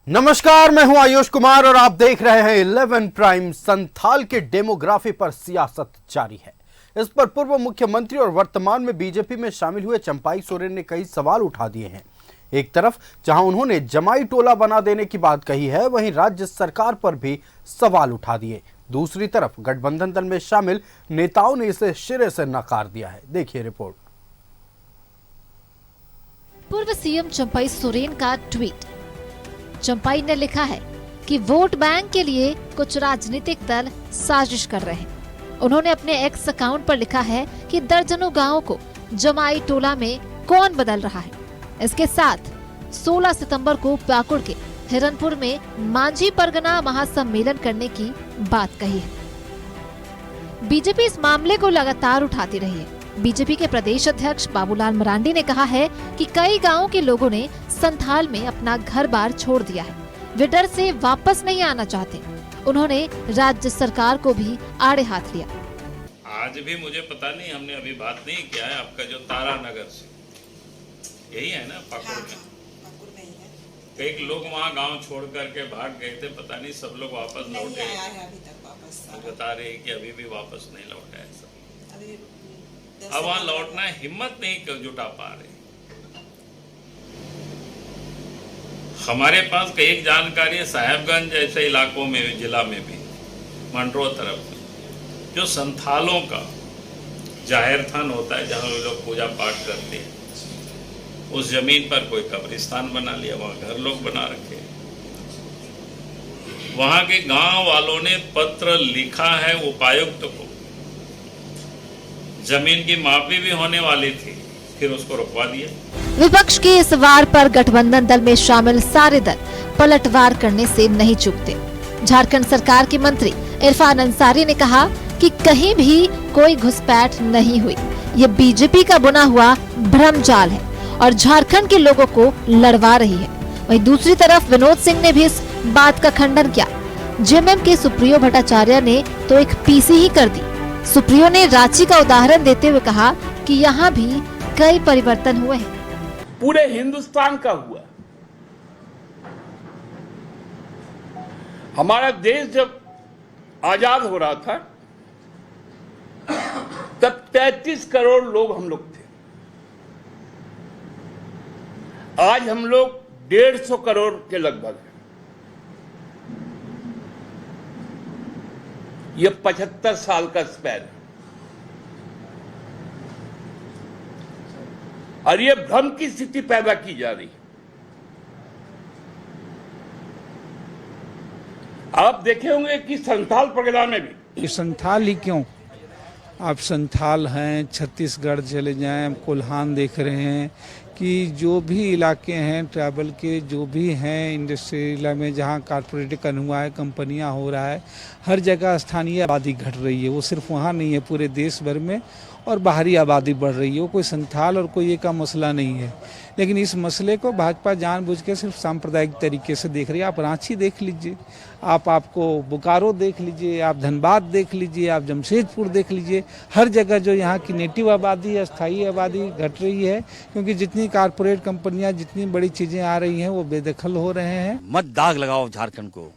नमस्कार, मैं हूं आयुष कुमार और आप देख रहे हैं 11 प्राइम। संथाल के डेमोग्राफी पर सियासत जारी है। इस पर पूर्व मुख्यमंत्री और वर्तमान में बीजेपी में शामिल हुए चंपाई सोरेन ने कई सवाल उठा दिए हैं। एक तरफ जहां उन्होंने जमाई टोला बना देने की बात कही है, वहीं राज्य सरकार पर भी सवाल उठा दिए। दूसरी तरफ गठबंधन दल में शामिल नेताओं ने इसे सिरे से नकार दिया है। देखिए रिपोर्ट। पूर्व सीएम चंपाई सोरेन का ट्वीट। चंपाई ने लिखा है कि वोट बैंक के लिए कुछ राजनीतिक दल साजिश कर रहे हैं। उन्होंने अपने एक्स अकाउंट पर लिखा है कि दर्जनों गांवों को जमाई टोला में कौन बदल रहा है। इसके साथ 16 सितंबर को पाकुड़ के हिरनपुर में मांझी परगना महासम्मेलन करने की बात कही है। बीजेपी इस मामले को लगातार उठाती रही है। बीजेपी के प्रदेश अध्यक्ष बाबूलाल मरांडी ने कहा है कि कई गांवों के लोगों ने संथाल में अपना घर बार छोड़ दिया है। वे डर से वापस नहीं आना चाहते। उन्होंने राज्य सरकार को भी आड़े हाथ लिया। आज भी मुझे पता नहीं, हमने अभी बात नहीं किया है। आपका जो तारा नगर से यही है ना, पाकुड़ में कई लोग वहाँ गांव छोड़ करके भाग गए थे, पता नहीं सब लोग वापस लौटे। बता रहे कि अभी भी वापस नहीं लौटे हैं सब। अब वहाँ लौटना हिम्मत नहीं जुटा पा रहे। हमारे कई एक जानकारी है, साहेबगंज जैसे इलाकों में, जिला में भी, मंडरो तरफ में, जो संथालों का जाहिर थान होता है जहाँ लोग पूजा पाठ करते हैं, उस जमीन पर कोई कब्रिस्तान बना लिया, वहाँ घर लोग बना रखे। वहाँ के गांव वालों ने पत्र लिखा है उपायुक्त को। जमीन की मापी भी होने वाली थी, फिर उसको रुकवा दिया। विपक्ष के इस वार पर गठबंधन दल में शामिल सारे दल पलटवार करने से नहीं चूकते। झारखंड सरकार के मंत्री इरफान अंसारी ने कहा कि कहीं भी कोई घुसपैठ नहीं हुई। ये बीजेपी का बुना हुआ भ्रमजाल है और झारखंड के लोगों को लड़वा रही है। वहीं दूसरी तरफ विनोद सिंह ने भी इस बात का खंडन किया। जेएमएम के सुप्रियो भट्टाचार्य ने तो एक पीसी ही कर दी। सुप्रियो ने रांची का उदाहरण देते हुए कहा कि यहाँ भी कई परिवर्तन हुए हैं। पूरे हिंदुस्तान का हुआ। हमारा देश जब आजाद हो रहा था तब 33 करोड़ लोग हम लोग थे। आज हम लोग 150 करोड़ के लगभग हैं। ये 75 साल का स्पैन है। और ये भ्रम की स्थिति पैदा की जा रही है। आप देखे होंगे कि संथाल परगना में भी, ये संथाल ही क्यों, आप संथाल हैं, छत्तीसगढ़ चले जाएं, हम कोल्हान देख रहे हैं कि जो भी इलाके हैं ट्राइबल के, जो भी हैं इंडस्ट्रियल में जहाँ कारपोरेटीकरण हुआ है, कंपनियां हो रहा है, हर जगह स्थानीय आबादी घट रही है। वो सिर्फ वहाँ नहीं है, पूरे देश भर में और बाहरी आबादी बढ़ रही है। वो कोई संथाल और कोई ये का मसला नहीं है। लेकिन इस मसले को भाजपा जानबूझ के सिर्फ सांप्रदायिक तरीके से देख रही है। आप रांची देख लीजिए, आपको बोकारो देख लीजिए, आप धनबाद देख लीजिए, आप जमशेदपुर देख लीजिए। हर जगह जो यहाँ की नेटिव आबादी, अस्थायी आबादी घट रही है, क्योंकि जितनी कारपोरेट कंपनियां, जितनी बड़ी चीज़ें आ रही हैं वो बेदखल हो रहे हैं। मत दाग लगाओ झारखंड को।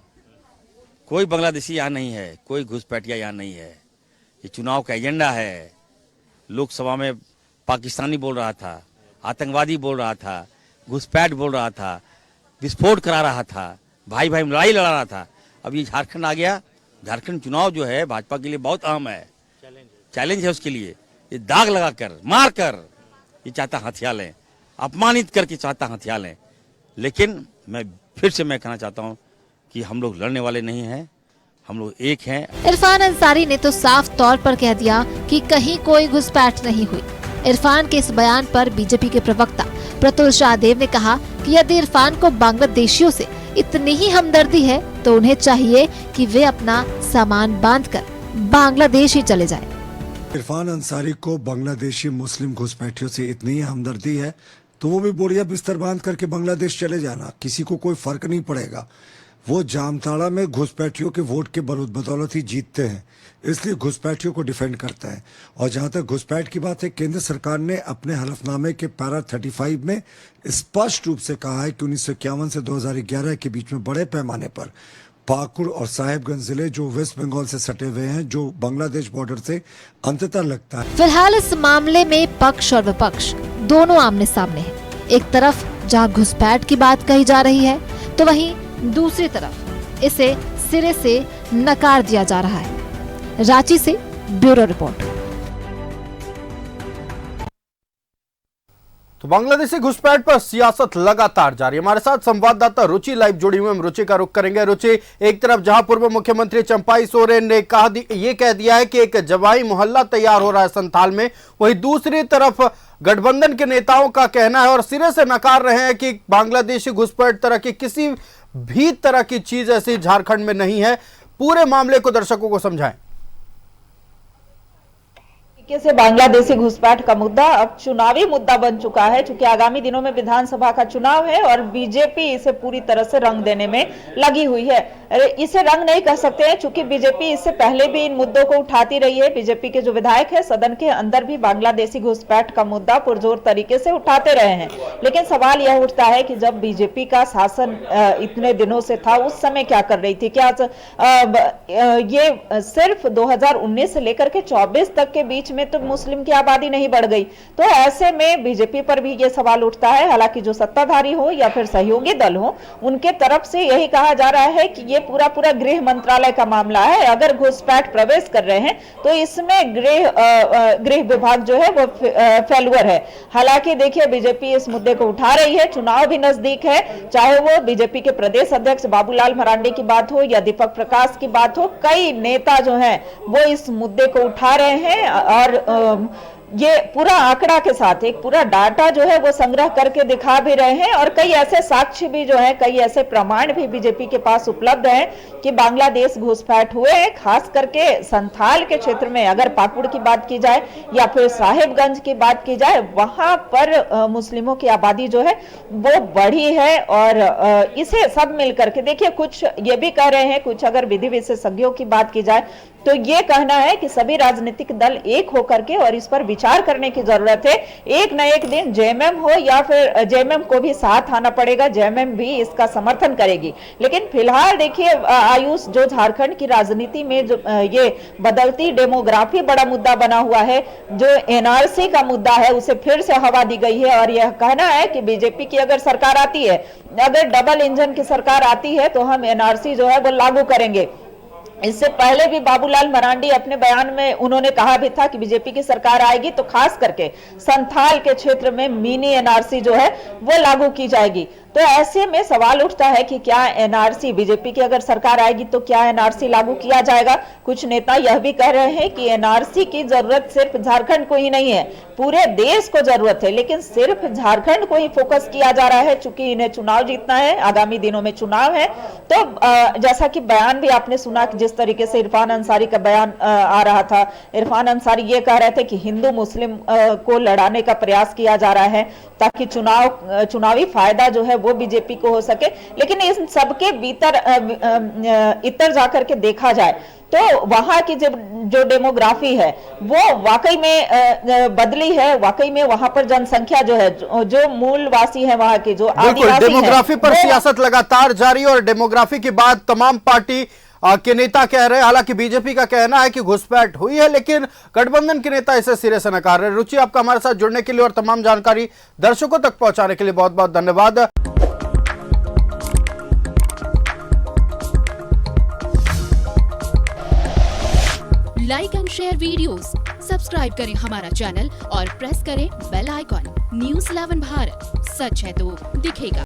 कोई बांग्लादेशी यहाँ नहीं है, कोई घुसपैठिया यहाँ नहीं है। ये चुनाव का एजेंडा है। लोकसभा में पाकिस्तानी बोल रहा था, आतंकवादी बोल रहा था, घुसपैठ बोल रहा था, विस्फोट करा रहा था, भाई भाई लड़ाई लड़ा रहा था। अब ये झारखंड आ गया। झारखंड चुनाव जो है भाजपा के लिए बहुत अहम है, चैलेंज है उसके लिए। ये दाग लगाकर, मार कर ये चाहता हथिया लें, अपमानित करके चाहता हथिया लें। लेकिन मैं फिर से कहना चाहता हूँ कि हम लोग लड़ने वाले नहीं हैं, हम लोग एक हैं। इरफान अंसारी ने तो साफ तौर पर कह दिया कि कहीं कोई घुसपैठ नहीं हुई। इरफान के इस बयान पर बीजेपी के प्रवक्ता प्रतुल शाहदेव ने कहा कि यदि इरफान को बांग्लादेशियों से इतनी ही हमदर्दी है तो उन्हें चाहिए कि वे अपना सामान बांधकर बांग्लादेश ही चले जाएं। इरफान अंसारी को बांग्लादेशी मुस्लिम घुसपैठियों से इतनी ही हमदर्दी है तो वो भी बोरिया बिस्तर बांध करके बांग्लादेश चले जाना, किसी को कोई फर्क नहीं पड़ेगा। वो जामताड़ा में घुसपैठियों के वोट के बदौलत ही जीतते हैं, इसलिए घुसपैठियों को डिफेंड करता है। और जहां तक घुसपैठ की बात है, केंद्र सरकार ने अपने हलफनामे के पैरा 35 में स्पष्ट रूप से कहा है कि 1951 से 2011 के बीच में बड़े पैमाने पर पाकुड़ और साहेबगंज जिले जो वेस्ट बंगाल से सटे हुए हैं, जो बांग्लादेश बॉर्डर से अंततः लगता है। फिलहाल इस मामले में पक्ष और विपक्ष दोनों आमने सामने हैं। एक तरफ जहां घुसपैठ की बात कही जा रही है, तो वहीं दूसरी तरफ इसे सिरे से नकार दिया जा रहा है। रांची से ब्यूरो रिपोर्ट। तो बांग्लादेशी घुसपैठ पर सियासत लगातार जारी है। हमारे साथ संवाददाता रुचि लाइव जुड़ी हुई, हम रुचि का रुख करेंगे। रुचि, एक तरफ जहां पूर्व मुख्यमंत्री चंपाई सोरेन ने ये कह दिया है कि एक जवाई मोहल्ला तैयार हो रहा है संथाल में, वहीं दूसरी तरफ गठबंधन के नेताओं का कहना है और सिरे से नकार रहे हैं कि बांग्लादेशी घुसपैठ तरह की किसी भी तरह की चीज ऐसी झारखंड में नहीं है। पूरे मामले को दर्शकों को समझाएं। से बांग्लादेशी घुसपैठ का मुद्दा अब चुनावी मुद्दा बन चुका है, क्योंकि आगामी दिनों में विधानसभा का चुनाव है और बीजेपी इसे पूरी तरह से रंग देने में लगी हुई है। इसे रंग नहीं कह सकते हैं, क्योंकि बीजेपी इससे पहले भी इन मुद्दों को उठाती रही है। बीजेपी के जो विधायक है सदन के अंदर भी बांग्लादेशी घुसपैठ का मुद्दा पुरजोर तरीके से उठाते रहे हैं। लेकिन सवाल यह उठता है कि जब बीजेपी का शासन इतने दिनों से था, उस समय क्या कर रही थी? क्या ये सिर्फ 2019 से लेकर के 24 तक के बीच में तो मुस्लिम की आबादी नहीं बढ़ गई? तो ऐसे में बीजेपी पर भी ये सवाल उठता है। हालांकि जो सत्ताधारी हो या फिर सहयोगी दल हो, उनके तरफ से यही कहा जा रहा है कि ये पूरा गृह मंत्रालय का मामला है। अगर घुसपैठ प्रवेश कर रहे हैं तो इसमें गृह विभाग जो है वो फेलुअर है। हालांकि देखिए, बीजेपी इस मुद्दे को उठा रही है, चुनाव भी नजदीक है। चाहे वो बीजेपी के प्रदेश अध्यक्ष बाबूलाल मरांडी की बात हो या दीपक प्रकाश की बात हो, कई नेता जो हैं वो इस मुद्दे को उठा रहे हैं और ये पूरा आंकड़ा के साथ एक पूरा डाटा जो है वो संग्रह करके दिखा भी रहे हैं और कई ऐसे साक्ष्य भी जो है, कई ऐसे प्रमाण भी बीजेपी के पास उपलब्ध हैं कि बांग्लादेश घुसपैठ हुए हैं। खास करके संथाल के क्षेत्र में अगर पाकुड़ की बात की जाए या फिर साहेबगंज की बात की जाए, वहां पर मुस्लिमों की आबादी जो है वो बढ़ी है। और इसे सब मिलकर के देखिए, कुछ ये भी कह रहे हैं, कुछ अगर विधि विशेषज्ञों की बात की जाए तो ये कहना है कि सभी राजनीतिक दल एक होकर के और इस पर विचार करने की जरूरत है। एक न एक दिन जेएमएम हो या फिर जेएमएम को भी साथ आना पड़ेगा, जेएमएम भी इसका समर्थन करेगी। लेकिन फिलहाल देखिए आयुष, जो झारखंड की राजनीति में जो ये बदलती डेमोग्राफी बड़ा मुद्दा बना हुआ है, जो एनआरसी का मुद्दा है, उसे फिर से हवा दी गई है और यह कहना है कि बीजेपी की अगर सरकार आती है, अगर डबल इंजन की सरकार आती है तो हम एनआरसी जो है वो लागू करेंगे। इससे पहले भी बाबूलाल मरांडी अपने बयान में उन्होंने कहा भी था कि बीजेपी की सरकार आएगी तो खास करके संथाल के क्षेत्र में मिनी एनआरसी जो है वो लागू की जाएगी। तो ऐसे में सवाल उठता है कि क्या एनआरसी, बीजेपी की अगर सरकार आएगी तो क्या एनआरसी लागू किया जाएगा? कुछ नेता यह भी कह रहे हैं कि एनआरसी की जरूरत सिर्फ झारखंड को ही नहीं है, पूरे देश को जरूरत है, लेकिन सिर्फ झारखंड को ही फोकस किया जा रहा है चूंकि इन्हें चुनाव जीतना है, आगामी दिनों में चुनाव है। तो जैसा कि बयान भी आपने सुना कि जिस तरीके से इरफान अंसारी का बयान आ रहा था, इरफान अंसारी ये कह रहे थे कि हिंदू मुस्लिम को लड़ाने का प्रयास किया जा रहा है ताकि चुनावी फायदा जो है वो बीजेपी को हो सके। लेकिन इन सबके भीतर इतर जाकर के देखा जाए तो वहां की जो डेमोग्राफी है वो वाकई में बदली है। वाकई में वहां पर जनसंख्या जो है, जो मूलवासी है वहां की, जो आदिवासी डेमोग्राफी पर सियासत लगातार जारी और डेमोग्राफी की बात तमाम पार्टी के नेता कह रहे हैं। हालांकि बीजेपी का कहना है कि घुसपैठ हुई है, लेकिन गठबंधन के नेता इसे सिरे से नकार रहे हैं। रुचि, आपका हमारे साथ जुड़ने के लिए और तमाम जानकारी दर्शकों तक पहुंचाने के लिए बहुत बहुत धन्यवाद। Like and share videos, subscribe करें हमारा चैनल और प्रेस करें बेल आइकॉन। न्यूज़ 11 भारत, सच है तो दिखेगा।